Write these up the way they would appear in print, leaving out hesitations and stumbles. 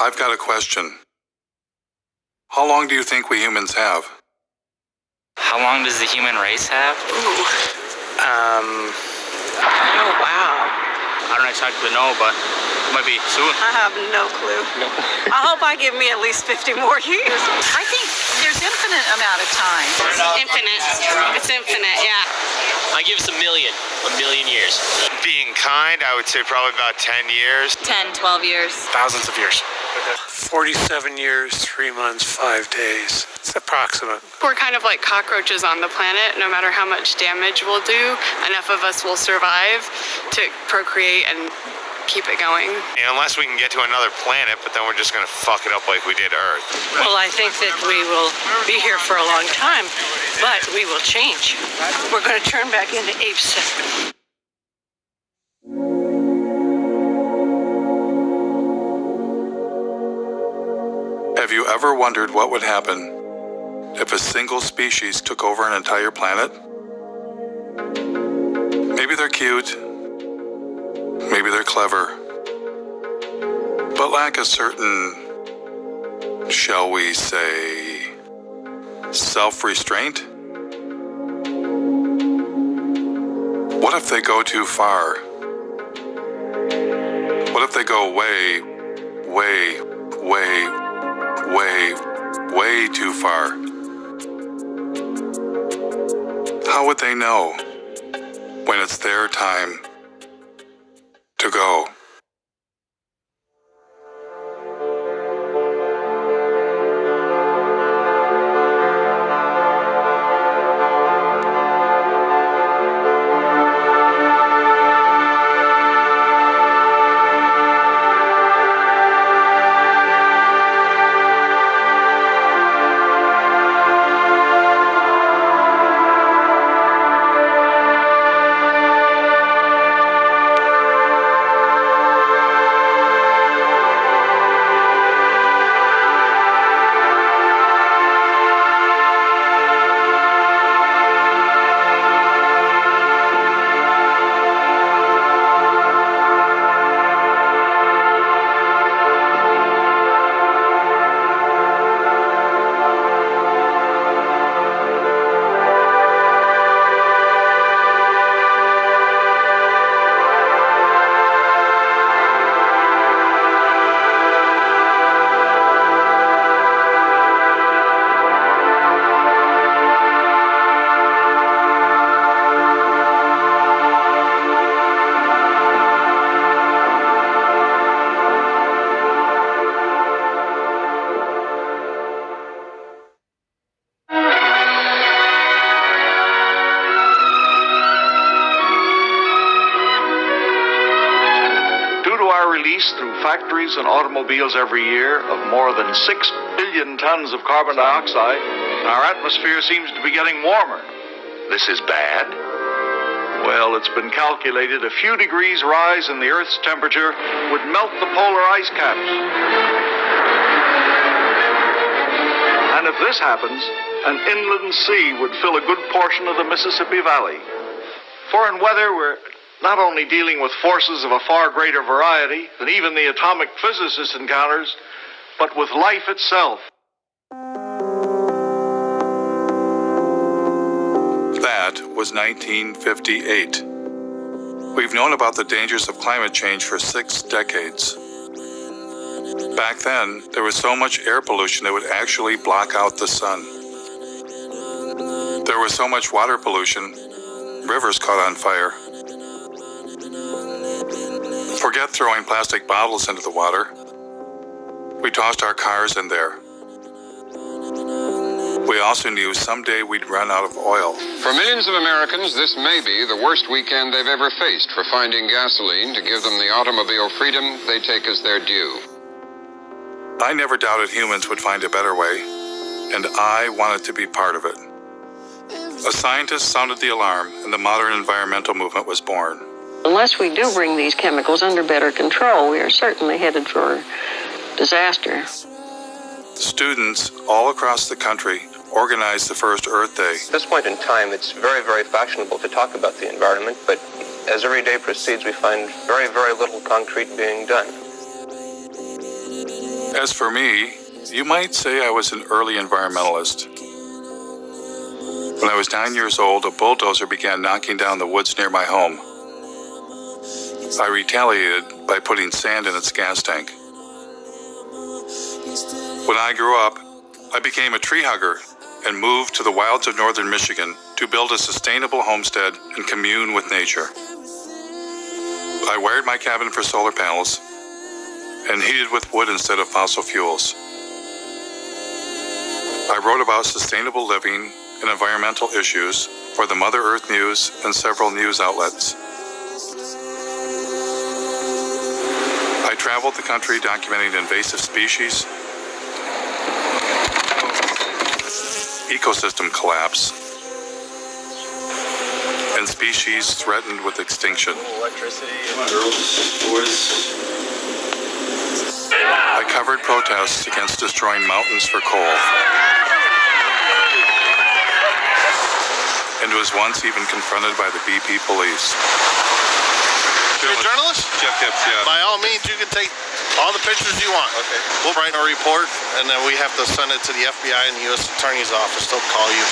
I've got a question. How long do you think we humans have? How long does the human race have? Oh, wow. I don't exactly know, but it might be soon. I have no clue. I hope I give me at least 50 more years. I think there's infinite amount of time. Infinite. It's infinite, yeah. I give us a million years. Being kind, I would say probably about 10 years. 10, 12 years. Thousands of years. 47 years, 3 months, 5 days. It's approximate. We're kind of like cockroaches on the planet. No matter how much damage we'll do, enough of us will survive to procreate and keep it going. Unless we can get to another planet, but then we're just going to fuck it up like we did Earth. Well, I think that we will be here for a long time, but we will change. We're going to turn back into apes. Have you ever wondered what would happen if a single species took over an entire planet? Maybe they're cute, maybe they're clever, but lack a certain, shall we say, self-restraint? What if they go too far? What if they go way too far? How would they know when it's their time to go? Through factories and automobiles every year of more than 6 billion tons of carbon dioxide, our atmosphere seems to be getting warmer. This is bad? Well, it's been calculated a few degrees rise in the Earth's temperature would melt the polar ice caps. And if this happens, an inland sea would fill a good portion of the Mississippi Valley. For in weather, we're not only dealing with forces of a far greater variety than even the atomic physicist encounters, but with life itself. That was 1958. We've known about the dangers of climate change for 6 decades. Back then, there was so much air pollution that would actually block out the sun. There was so much water pollution, rivers caught on fire. Forget throwing plastic bottles into the water. We tossed our cars in there. We also knew someday we'd run out of oil. For millions of Americans, this may be the worst weekend they've ever faced for finding gasoline to give them the automobile freedom they take as their due. I never doubted humans would find a better way, and I wanted to be part of it. A scientist sounded the alarm, and the modern environmental movement was born. Unless we do bring these chemicals under better control, we are certainly headed for disaster. Students all across the country organized the first Earth Day. At this point in time, it's very, very fashionable to talk about the environment, but as every day proceeds, we find very, very little concrete being done. As for me, you might say I was an early environmentalist. When I was 9 years old, a bulldozer began knocking down the woods near my home. I retaliated by putting sand in its gas tank. When I grew up, I became a tree hugger and moved to the wilds of northern Michigan to build a sustainable homestead and commune with nature. I wired my cabin for solar panels and heated with wood instead of fossil fuels. I wrote about sustainable living and environmental issues for the Mother Earth News and several news outlets. I traveled the country documenting invasive species, ecosystem collapse, and species threatened with extinction. I covered protests against destroying mountains for coal, and was once even confronted by the BP police. You're a journalist? Jeff Gibbs, yeah. By all means, you can take all the pictures you want. Okay. We'll write a report, and then we have to send it to the FBI and the U.S. Attorney's Office. They'll call you.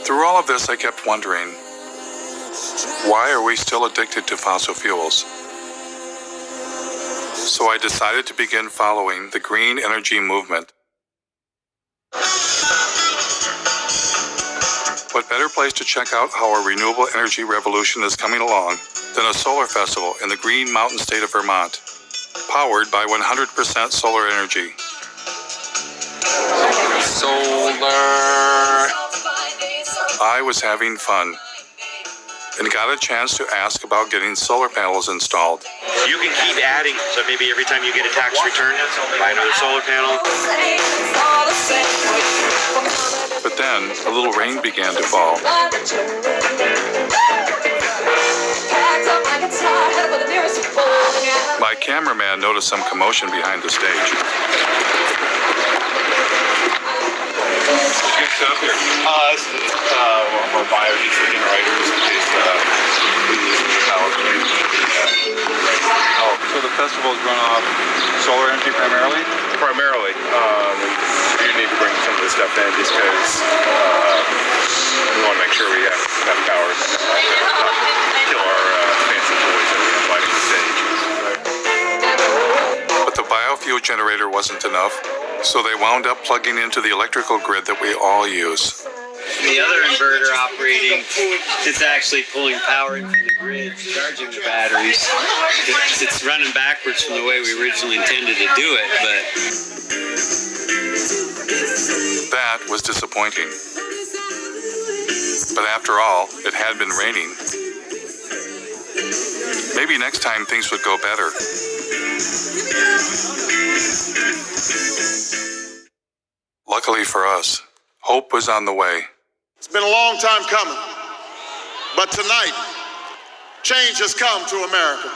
Through all of this, I kept wondering, why are we still addicted to fossil fuels? So I decided to begin following the green energy movement. What better place to check out how our renewable energy revolution is coming along than a solar festival in the Green Mountain state of Vermont, powered by 100% solar energy. Solar. I was having fun and got a chance to ask about getting solar panels installed. You can keep adding, so maybe every time you get a tax return, buy another solar panel. But then a little rain began to fall. My cameraman noticed some commotion behind the stage. Get set up here. We're biodiesel generators in case power Oh, so the festival is run off solar energy primarily? Primarily. We do need to bring some of this stuff in just because we want to make sure we have enough power to kill our fancy toys that we invite on stage. But the biofuel generator wasn't enough, so they wound up plugging into the electrical grid that we all use. The other inverter operating, it's actually pulling power in from the grid, charging the batteries. It's running backwards from the way we originally intended to do it, but... That was disappointing. But after all, it had been raining. Maybe next time things would go better. Luckily for us, hope was on the way. It's been a long time coming, but tonight, change has come to America.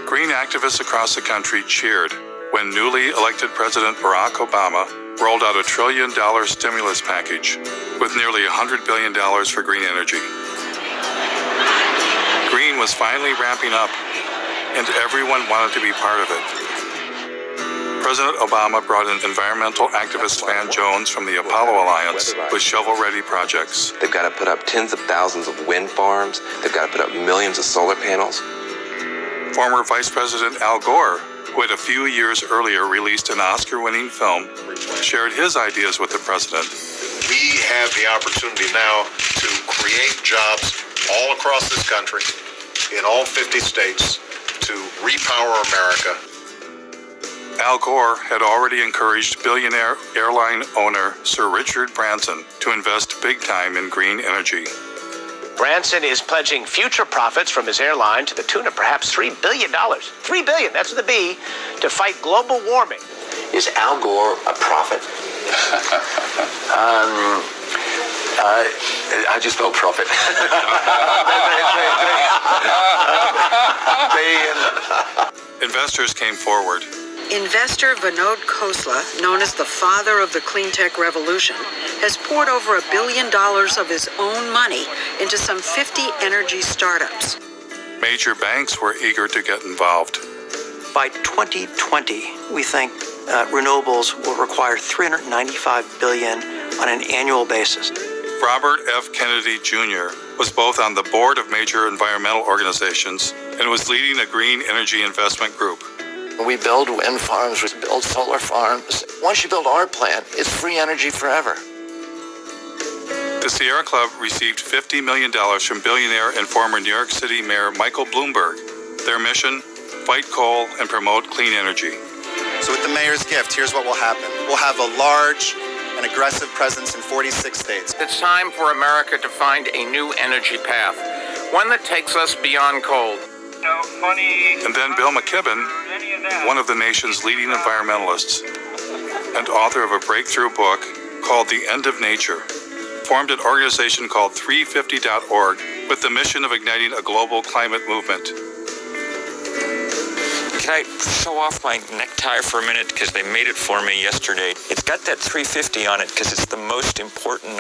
Green activists across the country cheered when newly elected President Barack Obama rolled out $1 trillion stimulus package with nearly $100 billion for green energy. Green was finally ramping up, and everyone wanted to be part of it. President Obama brought in environmental activist Van Jones from the Apollo Alliance with shovel-ready projects. They've got to put up tens of thousands of wind farms. They've got to put up millions of solar panels. Former Vice President Al Gore, who had a few years earlier released an Oscar-winning film, shared his ideas with the president. We have the opportunity now to create jobs all across this country, in all 50 states, to repower America. Al Gore had already encouraged billionaire airline owner Sir Richard Branson to invest big time in green energy. Branson is pledging future profits from his airline to the tune of perhaps $3 billion. $3 billion, that's with a B, to fight global warming. Is Al Gore a prophet? I just spelled profit. Investors came forward. Investor Vinod Khosla, known as the father of the clean tech revolution, has poured over $1 billion of his own money into some 50 energy startups. Major banks were eager to get involved. By 2020, we think renewables will require $395 billion on an annual basis. Robert F. Kennedy Jr. was both on the board of major environmental organizations and was leading a green energy investment group. We build wind farms, we build solar farms. Once you build our plant, it's free energy forever. The Sierra Club received $50 million from billionaire and former New York City Mayor Michael Bloomberg. Their mission, fight coal and promote clean energy. So with the mayor's gift, here's what will happen. We'll have a large and aggressive presence in 46 states. It's time for America to find a new energy path, one that takes us beyond coal. And then Bill McKibben, one of the nation's leading environmentalists and author of a breakthrough book called The End of Nature, formed an organization called 350.org with the mission of igniting a global climate movement. Can I show off my necktie for a minute because they made it for me yesterday? It's got that 350 on it because it's the most important